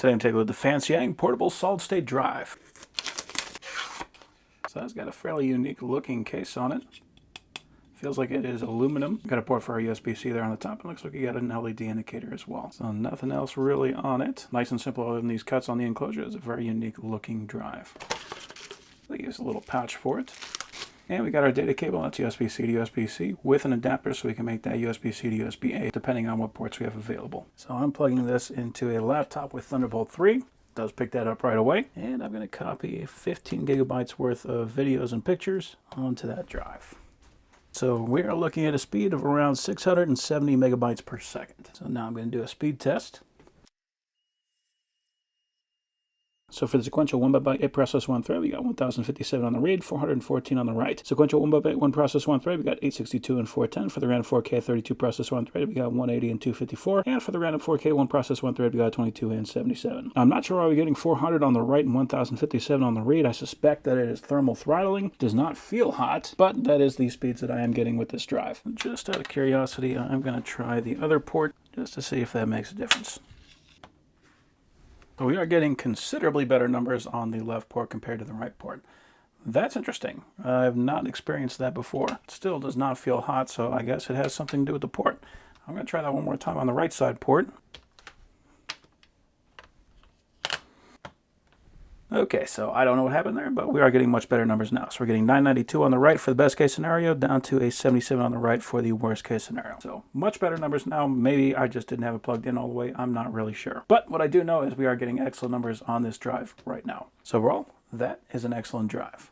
Today I'm taking a look at the fanxiang portable solid-state drive. So that's got a fairly unique looking case on it. Feels like it is aluminum. Got a port for our USB-C there on the top. It looks like you got an LED indicator as well. So nothing else really on it. Nice and simple other than these cuts on the enclosure. It's a very unique looking drive. They use a little pouch for it. And we got our data cable. That's USB-C to USB-C with an adapter so we can make that USB-C to USB-A depending on what ports we have available. So I'm plugging this into a laptop with Thunderbolt 3. Does pick that up right away. And I'm going to copy 15 gigabytes worth of videos and pictures onto that drive. So we are looking at a speed of around 670 megabytes per second. So now I'm going to do a speed test. So for the sequential 1x8 8 process 1 thread, we got 1057 on the read, 414 on the write. Sequential 1x8 1 process 1 thread, we got 862 and 410. For the random 4K 32 process 1 thread, we got 180 and 254. And for the random 4K 1 process 1 thread, we got 22 and 77. Now, I'm not sure why we're getting 400 on the write and 1057 on the read. I suspect that it is thermal throttling. It does not feel hot, but that is the speeds that I am getting with this drive. Just out of curiosity, I'm going to try the other port just to see if that makes a difference. So we are getting considerably better numbers on the left port compared to the right port. That's interesting. I've not experienced that before. It still does not feel hot, so I guess it has something to do with the port. I'm going to try that one more time on the right side port. Okay, so I don't know what happened there, but we are getting much better numbers now. So we're getting 992 on the right for the best case scenario, down to a 77 on the right for the worst case scenario. So much better numbers now. Maybe I just didn't have it plugged in all the way. I'm not really sure. But what I do know is we are getting excellent numbers on this drive right now. So overall, that is an excellent drive.